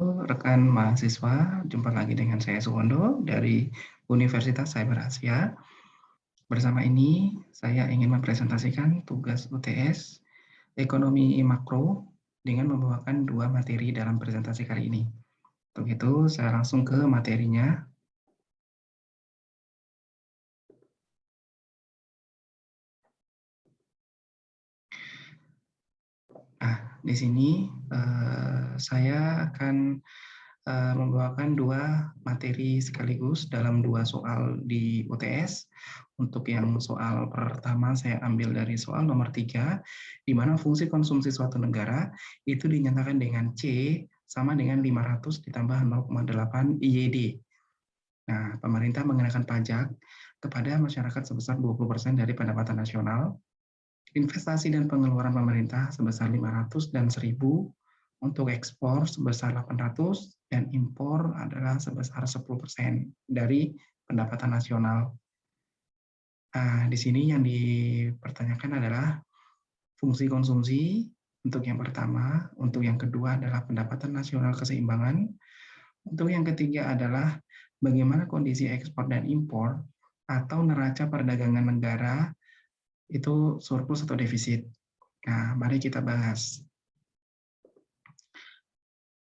Halo rekan mahasiswa, jumpa lagi dengan saya Suwondo dari Universitas Cyber Asia. Bersama ini, saya ingin mempresentasikan tugas UTS Ekonomi Makro dengan membawakan dua materi dalam presentasi kali ini. Untuk itu, saya langsung ke materinya. Di sini saya akan membawakan dua materi sekaligus dalam dua soal di UTS. Untuk yang soal pertama saya ambil dari soal nomor 3, di mana fungsi konsumsi suatu negara itu dinyatakan dengan C sama dengan 500 ditambah 0,8 IYD. Nah, pemerintah mengenakan pajak kepada masyarakat sebesar 20% dari pendapatan nasional. Investasi dan pengeluaran pemerintah sebesar 500 dan 1.000, untuk ekspor sebesar 800, dan impor adalah sebesar 10% dari pendapatan nasional. Di sini yang dipertanyakan adalah fungsi konsumsi untuk yang pertama, untuk yang kedua adalah pendapatan nasional keseimbangan, untuk yang ketiga adalah bagaimana kondisi ekspor dan impor atau neraca perdagangan negara itu surplus atau defisit. Nah, mari kita bahas.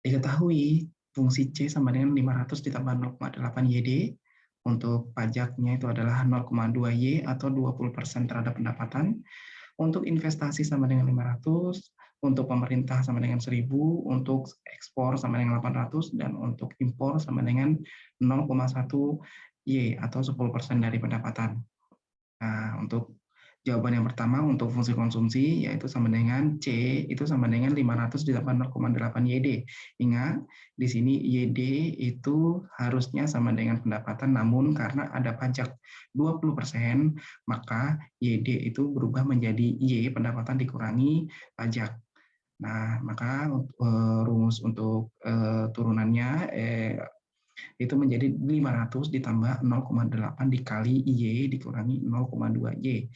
Diketahui fungsi C sama dengan 500 ditambah 0,8 YD. Untuk pajaknya itu adalah 0,2 Y atau 20% terhadap pendapatan. Untuk investasi sama dengan 500, untuk pemerintah sama dengan 1.000, untuk ekspor sama dengan 800, dan untuk impor sama dengan 0,1 Y atau 10% dari pendapatan. Nah, untuk jawaban yang pertama untuk fungsi konsumsi yaitu sama dengan C itu sama dengan 500 ditambah 0,8 YD. Ingat, di sini YD itu harusnya sama dengan pendapatan, namun karena ada pajak 20%, maka YD itu berubah menjadi Y, pendapatan dikurangi pajak. Nah, maka rumus untuk turunannya itu menjadi 500 ditambah 0,8 dikali Y dikurangi 0,2 Y.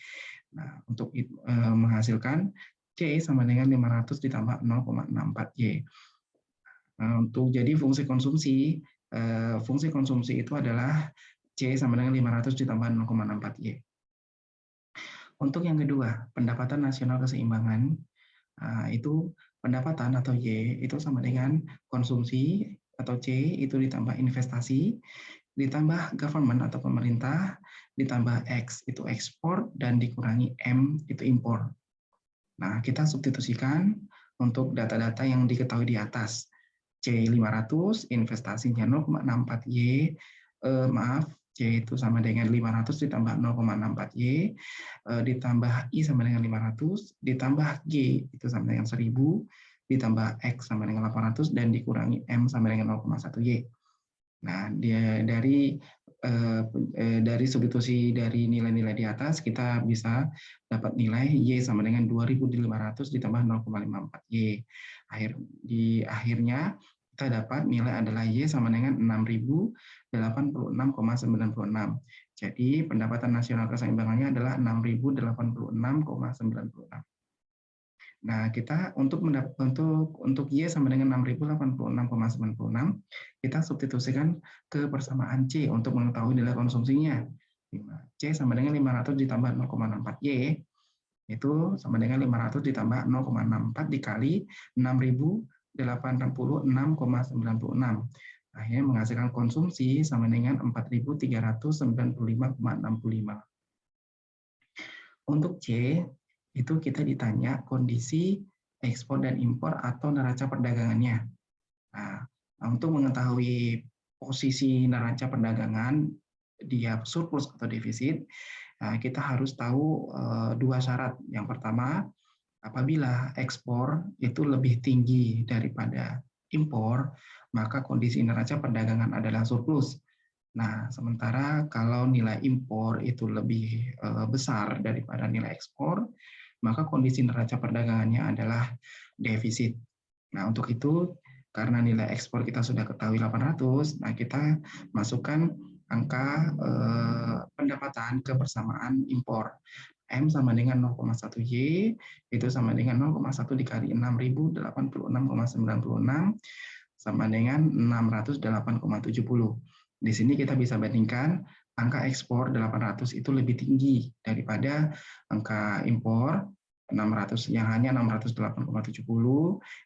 Nah, untuk menghasilkan C sama dengan 500 ditambah 0,64 Y. Nah, untuk jadi fungsi konsumsi itu adalah C sama dengan 500 ditambah 0,64 Y. Untuk yang kedua, pendapatan nasional keseimbangan, itu pendapatan atau Y itu sama dengan konsumsi atau C itu ditambah investasi, ditambah government atau pemerintah, ditambah X itu ekspor, dan dikurangi M itu impor. Nah, kita substitusikan untuk data-data yang diketahui di atas. C 500, investasinya 0,64 Y, C itu sama dengan 500 ditambah 0,64 Y, ditambah I sama dengan 500, ditambah G itu sama dengan 1.000, ditambah X sama dengan 800, dan dikurangi M sama dengan 0,1 Y. Nah, dari substitusi dari nilai-nilai di atas, kita bisa dapat nilai Y sama dengan 2.500 ditambah 0,54 Y. Akhirnya, kita dapat nilai adalah Y sama dengan 6.086,96. Jadi, pendapatan nasional keseimbangannya adalah 6.086,96. Nah, kita untuk Y sama dengan 6.086,96, kita substitusikan ke persamaan C untuk mengetahui nilai konsumsinya. C sama dengan 500 ditambah 0,64 Y, itu sama dengan 500 ditambah 0,64 dikali 6.086,96. Akhirnya menghasilkan konsumsi sama dengan 4.395,65. Untuk C, itu kita ditanya kondisi ekspor dan impor atau neraca perdagangannya. Nah, untuk mengetahui posisi neraca perdagangan, dia surplus atau defisit, kita harus tahu dua syarat. Yang pertama, apabila ekspor itu lebih tinggi daripada impor, maka kondisi neraca perdagangan adalah surplus. Nah, sementara kalau nilai impor itu lebih besar daripada nilai ekspor, maka kondisi neraca perdagangannya adalah defisit. Nah, untuk itu, karena nilai ekspor kita sudah ketahui 800, nah kita masukkan angka pendapatan ke persamaan impor. M sama dengan 0,1 Y, itu sama dengan 0,1 dikali 6.086,96. sama dengan 608,70. Di sini kita bisa bandingkan angka ekspor 800 itu lebih tinggi daripada angka impor 600 yang hanya 608,70.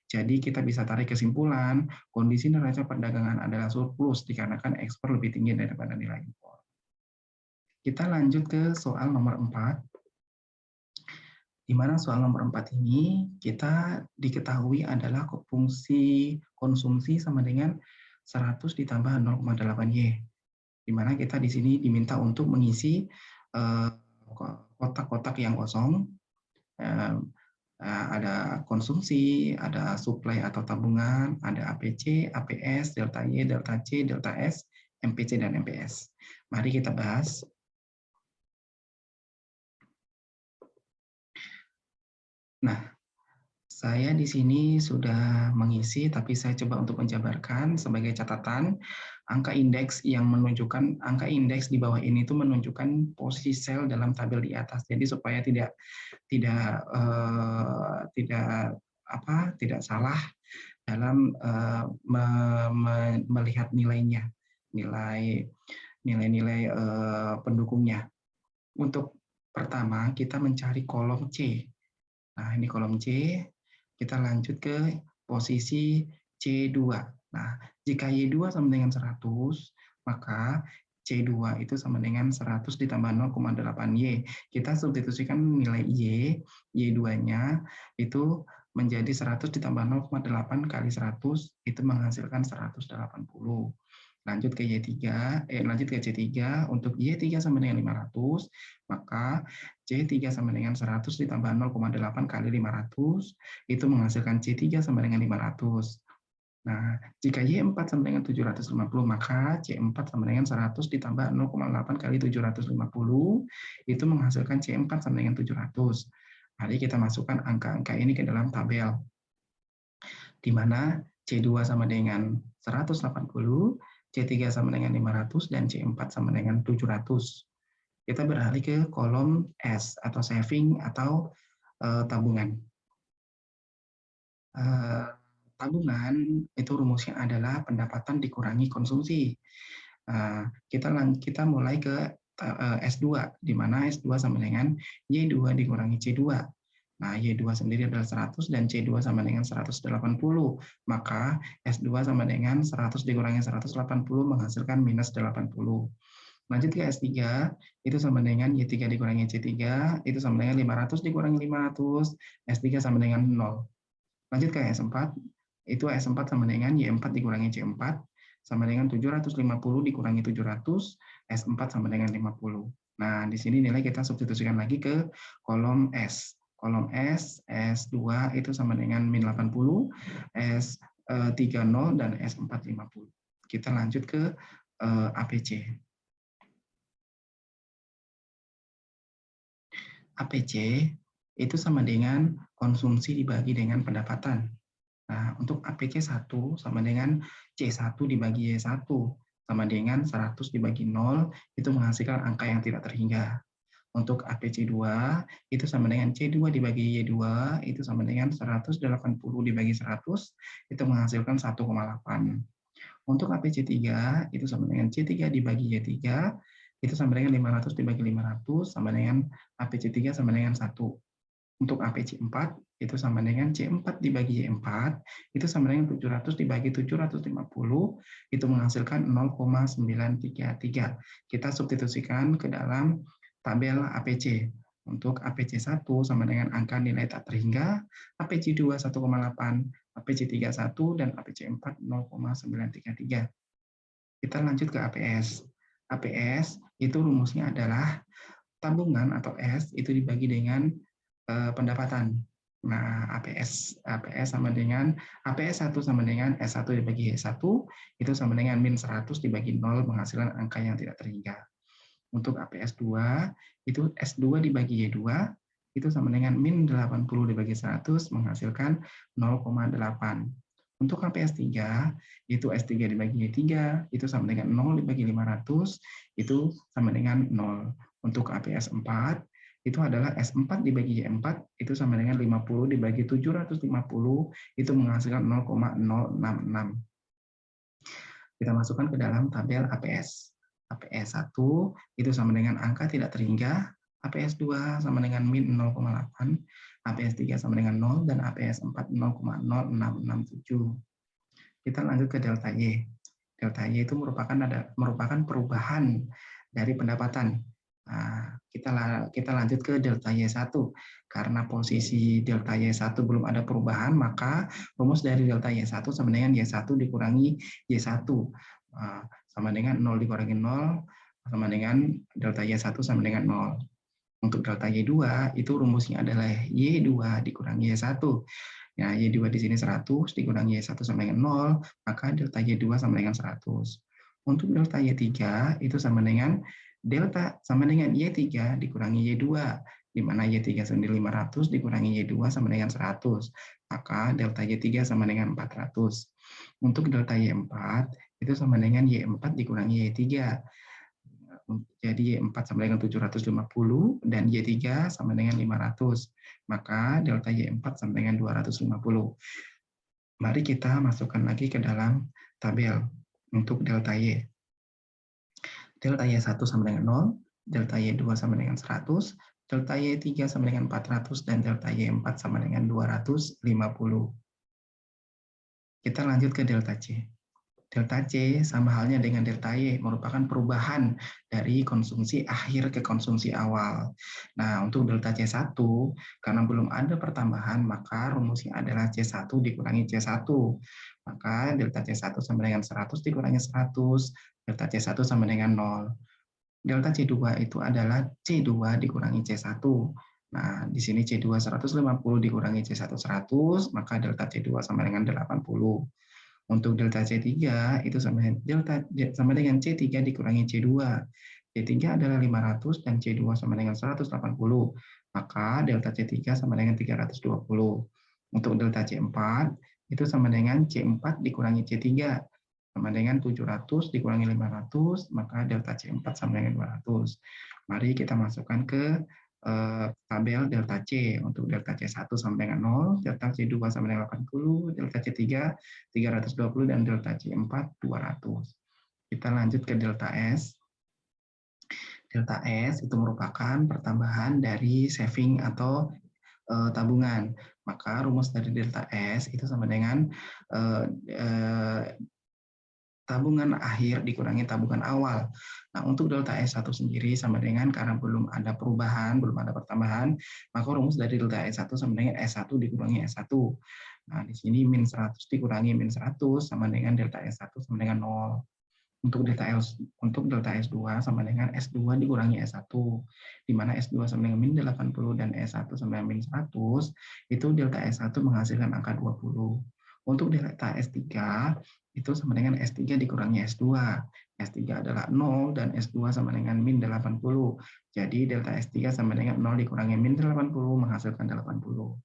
Jadi kita bisa tarik kesimpulan kondisi neraca perdagangan adalah surplus dikarenakan ekspor lebih tinggi daripada nilai impor. Kita lanjut ke soal nomor 4. Di mana soal nomor 4 ini kita diketahui adalah fungsi konsumsi sama dengan 100 ditambah 0,8 Y. Di mana kita di sini diminta untuk mengisi kotak-kotak yang kosong. Ada konsumsi, ada supply atau tabungan, ada APC, APS, delta Y, delta C, delta S, MPC, dan MPS. Mari kita bahas. Nah, saya di sini sudah mengisi, tapi saya coba untuk menjabarkan sebagai catatan angka indeks yang menunjukkan angka indeks di bawah ini itu menunjukkan posisi sel dalam tabel di atas. Jadi supaya tidak salah dalam melihat nilainya, nilai-nilai pendukungnya. Untuk pertama kita mencari kolom C. Nah, ini kolom C. Kita lanjut ke posisi C2. Nah, jika Y2 sama dengan 100, maka C2 itu sama dengan 100 ditambah 0,8 Y. Kita substitusikan nilai Y, Y2-nya itu menjadi 100 ditambah 0,8 kali 100, itu menghasilkan 180. Lanjut ke lanjut ke C3, untuk Y3 sama dengan 500, maka C3 sama dengan 100 ditambah 0,8 kali 500, itu menghasilkan C3 sama dengan 500. Nah, jika Y4 sama dengan 750, maka C4 sama dengan 100 ditambah 0,8 kali 750, itu menghasilkan C4 sama dengan 700. Mari kita masukkan angka-angka ini ke dalam tabel, di mana C2 sama dengan 180, C3 sama dengan 500, dan C4 sama dengan 700. Kita beralih ke kolom S atau saving atau tabungan. Tabungan itu rumusnya adalah pendapatan dikurangi konsumsi. Kita mulai ke S2, di mana S2 sama dengan Y2 dikurangi C2. Nah, Y2 sendiri adalah 100 dan C2 sama dengan 180. Maka S2 sama dengan 100 dikurangi 180 menghasilkan minus 80. Lanjut ke S3, itu sama dengan Y3 dikurangi C3, itu sama dengan 500 dikurangi 500, S3 sama dengan 0. Lanjut ke S4, itu S4 sama dengan Y4 dikurangi C4, sama dengan 750 dikurangi 700, S4 sama dengan 50. Nah, di sini nilai kita substitusikan lagi ke kolom S. Kolom S, S2 itu sama dengan min 80, S3 0, dan S4 50. Kita lanjut ke APC. APC itu sama dengan konsumsi dibagi dengan pendapatan. Nah, untuk APC 1 sama dengan C1 dibagi Y1 sama dengan 100 dibagi 0, itu menghasilkan angka yang tidak terhingga. Untuk APC 2, itu sama dengan C2 dibagi Y2, itu sama dengan 180 dibagi 100, itu menghasilkan 1,8. Untuk APC 3, itu sama dengan C3 dibagi Y3, itu sama dengan 500 dibagi 500, sama dengan APC 3 sama dengan 1. Untuk APC 4, itu sama dengan C4 dibagi Y4, itu sama dengan 700 dibagi 750, itu menghasilkan 0,933. Kita substitusikan ke dalam tabel APC. Untuk APC 1 sama dengan angka nilai tak terhingga, APC 2 1,8, APC 3 1, dan APC 4 0,933. Kita lanjut ke APS. APS itu rumusnya adalah tabungan atau S itu dibagi dengan pendapatan. Nah, APS sama dengan APS 1 sama dengan S1 dibagi Y1, itu sama dengan min 100 dibagi 0 menghasilkan angka yang tidak terhingga. Untuk APS 2, itu S2 dibagi Y2, itu sama dengan min 80 dibagi 100 menghasilkan 0,8. Untuk APS 3, itu S3 dibagi Y3, itu sama dengan 0 dibagi 500, itu sama dengan 0. Untuk APS 4, itu adalah S4 dibagi Y4, itu sama dengan 50 dibagi 750, itu menghasilkan 0,066. Kita masukkan ke dalam tabel APS. APS 1 itu sama dengan angka tidak terhingga, APS 2 sama dengan min 0,8, APS 3 sama dengan 0, dan APS 4 0,0667. Kita lanjut ke delta Y. Delta Y itu merupakan perubahan dari pendapatan. Nah, kita lanjut ke delta Y1. Karena posisi delta Y1 belum ada perubahan, maka rumus dari delta Y1 sama dengan Y1 dikurangi Y1. Sama dengan 0 dikurangi 0, sama dengan delta Y1 sama dengan 0. Untuk delta Y2, itu rumusnya adalah Y2 dikurangi Y1. Ya, Y2 di sini 100 dikurangi Y1 sama dengan 0, maka delta Y2 sama dengan 100. Untuk delta Y3 itu sama dengan Y3 dikurangi Y2, di mana Y3 sendiri 500 dikurangi Y2 sama dengan 100. Maka delta Y3 sama dengan 400. Untuk delta Y4 itu sama dengan Y4 dikurangi Y3. Jadi Y4 sama dengan 750 dan Y3 sama dengan 500. Maka delta Y4 sama dengan 250. Mari kita masukkan lagi ke dalam tabel untuk delta Y. Delta Y1 sama dengan 0, delta Y2 sama dengan 100, delta Y3 sama dengan 400, dan delta Y4 sama dengan 250. Kita lanjut ke delta C. Delta C sama halnya dengan delta Y, merupakan perubahan dari konsumsi akhir ke konsumsi awal. Nah, untuk delta C1, karena belum ada pertambahan, maka rumusnya adalah C1 dikurangi C1. Maka delta C1 sama dengan 100 dikurangi 100, delta C1 sama dengan 0. Delta C2 itu adalah C2 dikurangi C1. Nah, di sini C2 150 dikurangi C1 100, maka delta C2 sama dengan 80. Untuk delta C3 itu sama dengan C3 dikurangi C2. C3 adalah 500 dan C2 sama dengan 180. Maka delta C3 sama dengan 320. Untuk delta C4 itu sama dengan C4 dikurangi C3 sama dengan 700 dikurangi 500, maka delta C4 sama dengan 200. Mari kita masukkan ke tabel delta C. Untuk delta C1 sama dengan 0, delta C2 sama dengan 80, delta C3 320, dan delta C4 200. Kita lanjut ke delta S. Delta S itu merupakan pertambahan dari saving atau tabungan. Maka rumus dari delta S itu sama dengan tabungan akhir dikurangi tabungan awal. Nah, untuk delta S1 sendiri sama dengan karena belum ada perubahan, belum ada pertambahan, maka rumus dari delta S1 sama dengan S1 dikurangi S1. Nah, di sini min 100 dikurangi min 100 sama dengan delta S1 sama dengan 0. Untuk delta S2 sama dengan S2 dikurangi S1, di mana S2 sama dengan min 80 dan S1 sama dengan min 100, itu delta S1 menghasilkan angka 20. Untuk delta S3 itu sama dengan S3 dikurangi S2. S3 adalah 0 dan S2 sama dengan min 80. Jadi delta S3 sama dengan 0 dikurangi min 80 menghasilkan 80.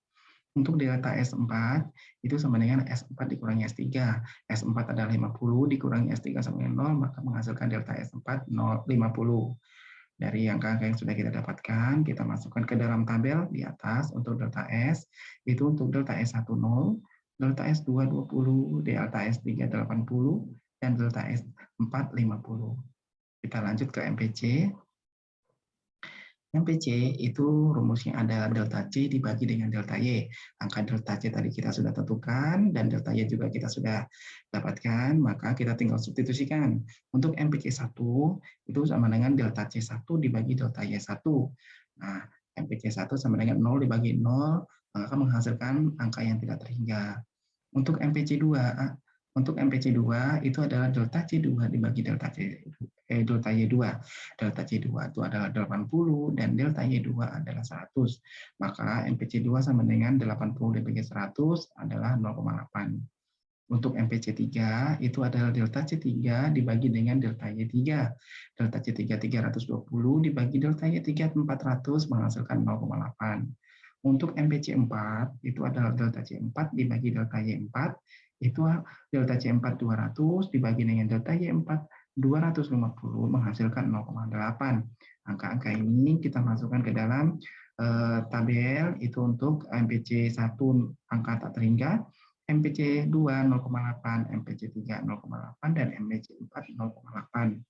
Untuk delta S4 itu sama dengan S4 dikurangi S3. S4 adalah 50 dikurangi S3 sama dengan 0, maka menghasilkan delta S4 50. Dari angka-angka yang sudah kita dapatkan, kita masukkan ke dalam tabel di atas. Untuk delta S, itu untuk delta S1 0, delta S2 20, delta S3 80, dan delta S4 50. Kita lanjut ke MPC. MPC itu rumusnya adalah delta C dibagi dengan delta Y. Angka delta C tadi kita sudah tentukan, dan delta Y juga kita sudah dapatkan, maka kita tinggal substitusikan. Untuk MPC 1 itu sama dengan delta C1 dibagi delta Y1. Nah, MPC 1 sama dengan 0 dibagi 0, maka menghasilkan angka yang tidak terhingga. Untuk MPC 2, itu adalah delta C2 dibagi delta Y2. Delta C2 itu adalah 80 dan delta Y2 adalah 100. Maka MPC 2 sama dengan 80 dibagi 100 adalah 0,8. Untuk MPC 3 itu adalah delta C3 dibagi dengan delta Y3. Delta C3 320 dibagi delta Y3 400 menghasilkan 0,8. Untuk MPC 4 itu adalah delta C4 dibagi delta Y4, itu delta C4 200 dibagi dengan delta Y4 250 menghasilkan 0,8. Angka-angka ini kita masukkan ke dalam tabel itu untuk MPC 1 angka tak terhingga, MPC 2 0,8, MPC 3 0,8, dan MPC 4 0,8.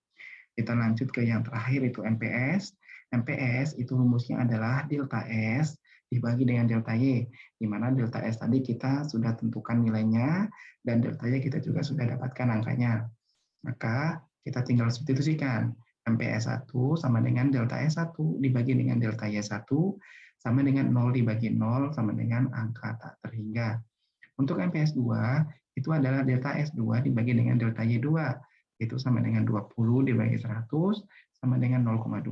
Kita lanjut ke yang terakhir itu MPS. MPS itu rumusnya adalah delta S dibagi dengan delta Y, di mana delta S tadi kita sudah tentukan nilainya, dan delta Y kita juga sudah dapatkan angkanya. Maka kita tinggal substitusikan. MPS 1 sama dengan delta S1 dibagi dengan delta Y1 sama dengan 0 dibagi 0 sama dengan angka tak terhingga. Untuk MPS 2 itu adalah delta S2 dibagi dengan delta Y2. Itu sama dengan 20 dibagi 100 sama dengan 0,2.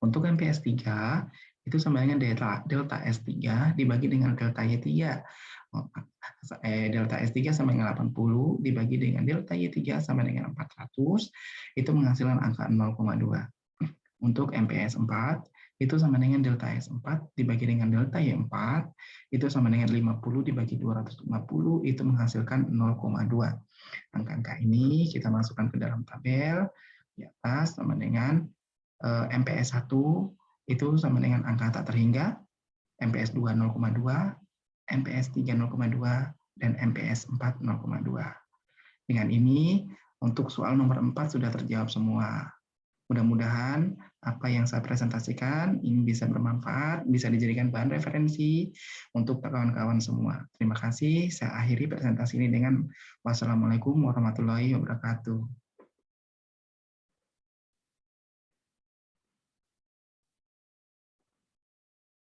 Untuk MPS 3 itu sama dengan delta S3 dibagi dengan delta Y3. Delta S3 sama dengan 80 dibagi dengan delta Y3 sama dengan 400, itu menghasilkan angka 0,2. Untuk MPS 4 itu sama dengan delta S4 dibagi dengan delta Y4, itu sama dengan 50 dibagi 250, itu menghasilkan 0,2. Angka-angka ini kita masukkan ke dalam tabel di atas, sama dengan MPS 1 itu sama dengan angka tak terhingga, MPS 2 0,2, MPS 3 0,2, dan MPS 4 0,2. Dengan ini, untuk soal nomor 4 sudah terjawab semua. Mudah-mudahan apa yang saya presentasikan ini bisa bermanfaat, bisa dijadikan bahan referensi untuk kawan-kawan semua. Terima kasih. Saya akhiri presentasi ini dengan wassalamualaikum warahmatullahi wabarakatuh.